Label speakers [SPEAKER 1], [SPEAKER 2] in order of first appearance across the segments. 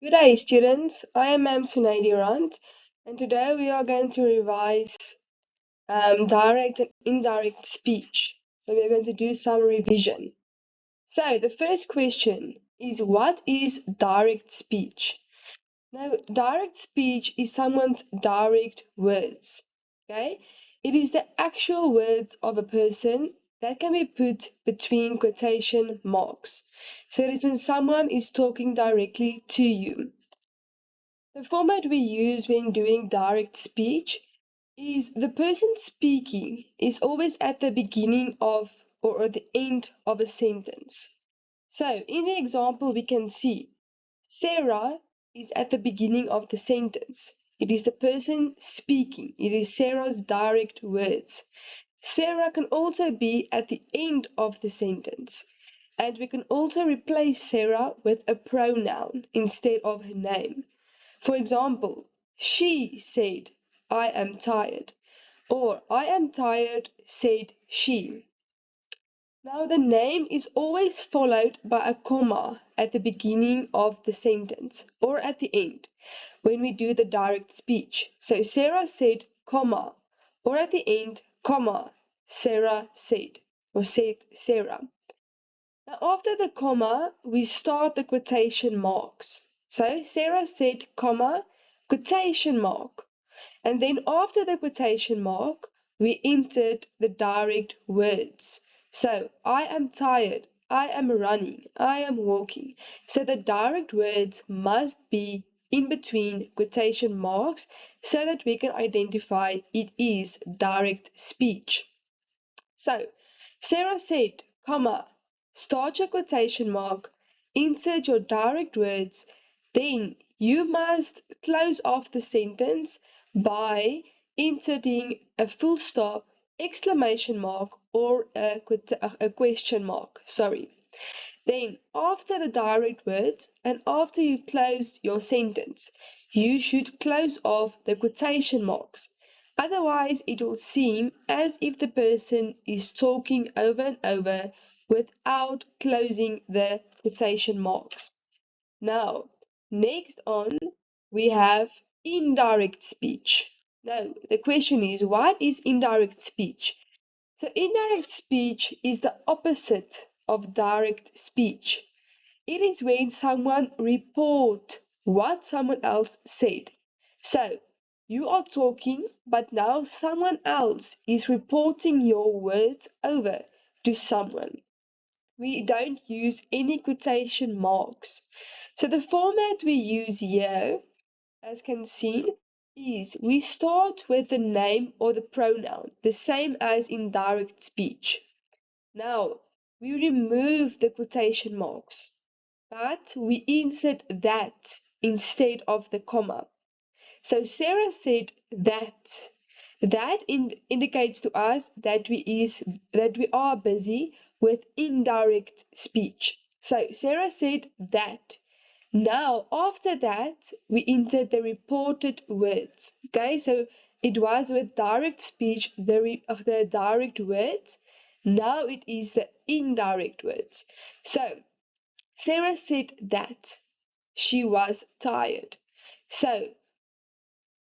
[SPEAKER 1] Good day, students. I am Ma'am Sunaidi Rant, and today we are going to revise direct and indirect speech. So we are going to do some revision. So the first question is, what is direct speech? Now, direct speech is someone's direct words. Okay, it is the actual words of a person that can be put between quotation marks. So it is when someone is talking directly to you. The format we use when doing direct speech is the person speaking is always at the beginning of or at the end of a sentence. So in the example, we can see Sarah is at the beginning of the sentence. It is the person speaking. It is Sarah's direct words. Sarah can also be at the end of the sentence. And we can also replace Sarah with a pronoun instead of her name. For example, she said, I am tired, or I am tired, said she. Now, the name is always followed by a comma at the beginning of the sentence or at the end when we do the direct speech. So, Sarah said, comma, or at the end, comma, Sarah said, or said Sarah. Now, after the comma, we start the quotation marks. So, Sarah said, comma, quotation mark. And then after the quotation mark, we entered the direct words. So, I am tired, I am running, I am walking. So, the direct words must be in between quotation marks so that we can identify it is direct speech. So, Sarah said, comma, start your quotation mark, insert your direct words, then you must close off the sentence by inserting a full stop, exclamation mark, or a question mark. Sorry. Then, after the direct words and after you closed your sentence, you should close off the quotation marks. Otherwise, it will seem as if the person is talking over and over without closing the quotation marks. Now, next on, we have indirect speech. Now, the question is, what is indirect speech? So, indirect speech is the opposite of direct speech. It is when someone reports what someone else said. So, you are talking, but now someone else is reporting your words over to someone. We don't use any quotation marks. So, the format we use here, as can see, is we start with the name or the pronoun, the same as in direct speech. Now, we remove the quotation marks, but we insert that instead of the comma. So Sarah said that. That indicates to us that we are busy with indirect speech. So Sarah said that. Now, after that, we insert the reported words. Okay, so it was with direct speech, the direct words. Now it is the indirect words. So, Sarah said that she was tired. So,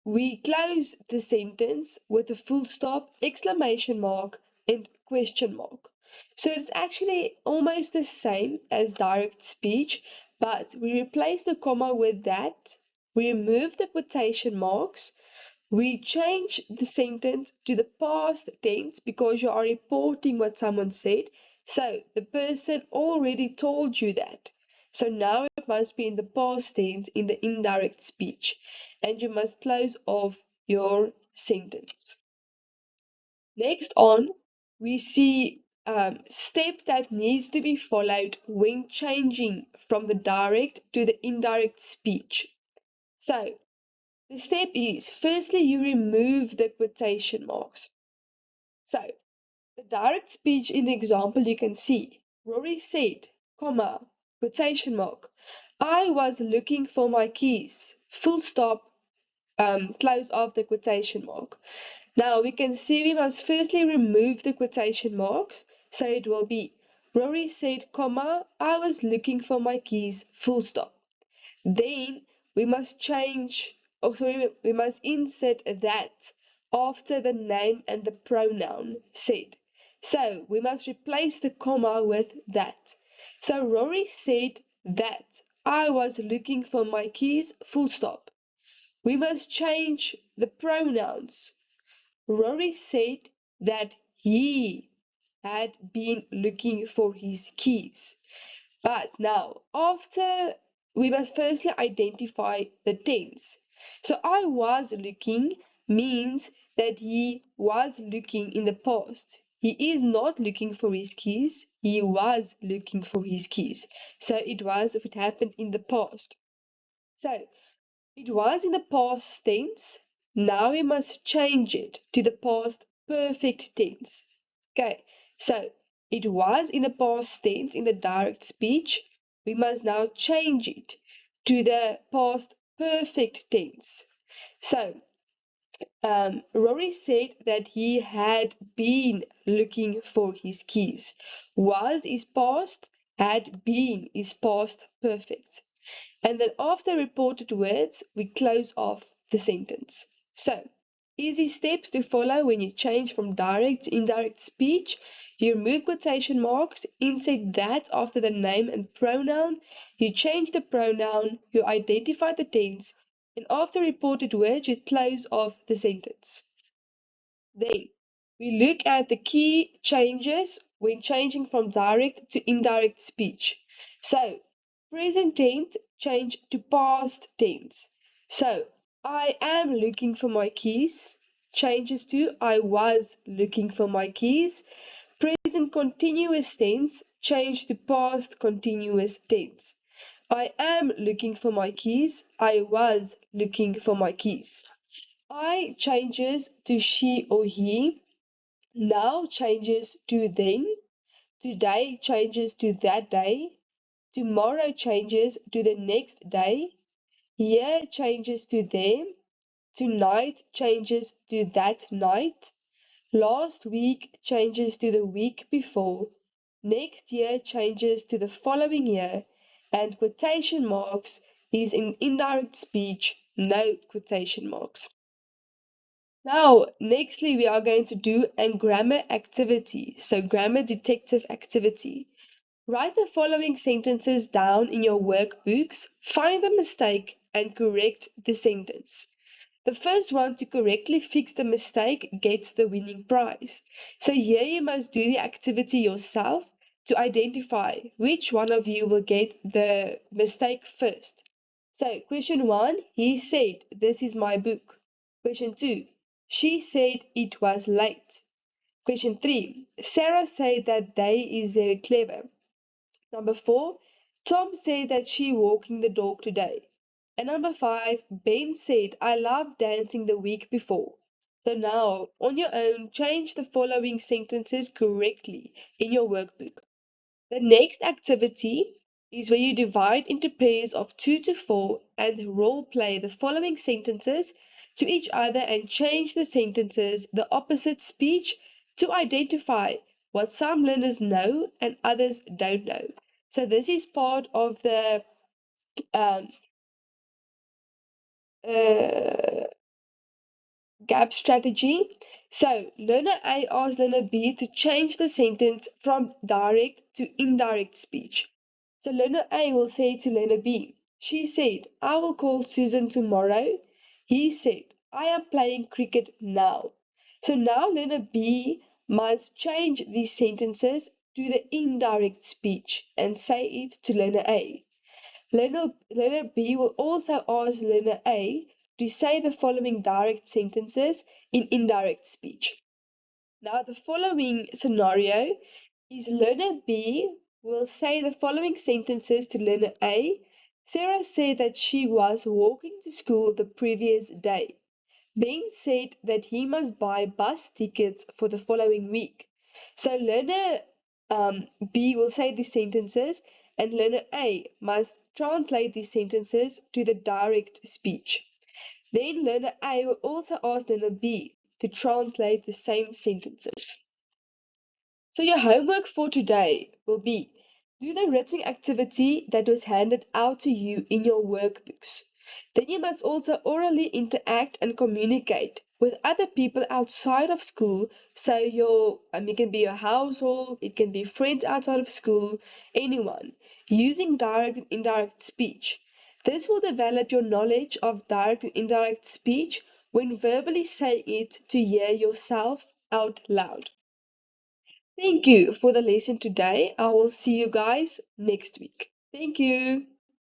[SPEAKER 1] we close the sentence with a full stop, exclamation mark, and question mark. So it's actually almost the same as direct speech, but we replace the comma with that, we remove the quotation marks, we change the sentence to the past tense because you are reporting what someone said. So the person already told you that. So now it must be in the past tense in the indirect speech. And you must close off your sentence. Next on, we see steps that needs to be followed when changing from the direct to the indirect speech. So the step is, firstly, you remove the quotation marks. So, the direct speech in the example you can see, Rory said, comma, quotation mark, I was looking for my keys, full stop, close off the quotation mark. Now we can see we must firstly remove the quotation marks, so it will be, Rory said, comma, I was looking for my keys, full stop. Then we must change, oh sorry, we must insert that after the name and the pronoun said. So we must replace the comma with that. So Rory said that I was looking for my keys, full stop. We must change the pronouns. Rory said that he had been looking for his keys. But now, after we must firstly identify the tense. So I was looking means that he was looking in the past. He is not looking for his keys. He was looking for his keys. So it happened in the past. So it was in the past tense. Now we must change it to the past perfect tense. Okay, so it was in the past tense in the direct speech. We must now change it to the past perfect tense. So, Rory said that he had been looking for his keys. Was is past, had been is past perfect. And then after reported words, we close off the sentence. So, easy steps to follow when you change from direct to indirect speech. You remove quotation marks, insert that after the name and pronoun. You change the pronoun, you identify the tense, and after reported words, you close off the sentence. Then we look at the key changes when changing from direct to indirect speech. So, present tense change to past tense. So, I am looking for my keys changes to I was looking for my keys. Present continuous tense change to past continuous tense. I am looking for my keys. I was looking for my keys. I changes to she or he. Now changes to then. Today changes to that day. Tomorrow changes to the next day. Here changes to there. Tonight changes to that night. Last week changes to the week before. Next year changes to the following year. And quotation marks is in indirect speech, no quotation marks. Now, nextly, we are going to do a grammar activity. So, grammar detective activity. Write the following sentences down in your workbooks, find the mistake, and correct the sentence. The first one to correctly fix the mistake gets the winning prize. So, here you must do the activity yourself to identify which one of you will get the mistake first. So, question one, he said, "This is my book." Question two, she said it was late. Question three, Sarah said that they is very clever. Number four, Tom said that she walking the dog today. And number five, Ben said, I loved dancing the week before. So now, on your own, change the following sentences correctly in your workbook. The next activity is where you divide into pairs of 2 to 4 and role play the following sentences to each other and change the sentences the opposite speech to identify what some learners know and others don't know. So this is part of the um, uh, gap strategy. So learner A asks learner B to change the sentence from direct to indirect speech. So learner A will say to learner B, she said, I will call Susan tomorrow. He said, I am playing cricket now. So now learner B must change these sentences to the indirect speech and say it to learner A. Learner B will also ask learner A to say the following direct sentences in indirect speech. Now, the following scenario is learner B will say the following sentences to learner A. Sarah said that she was walking to school the previous day. Ben said that he must buy bus tickets for the following week. So learner B will say these sentences and learner A must translate these sentences to the direct speech. Then learner A will also ask learner B to translate the same sentences. So your homework for today will be Do the written activity that was handed out to you in your workbooks. Then you must also orally interact and communicate with other people outside of school. So it can be your household, it can be friends outside of school, anyone, using direct and indirect speech. This will develop your knowledge of direct and indirect speech when verbally saying it to hear yourself out loud. Thank you for the lesson today. I will see you guys next week. Thank you.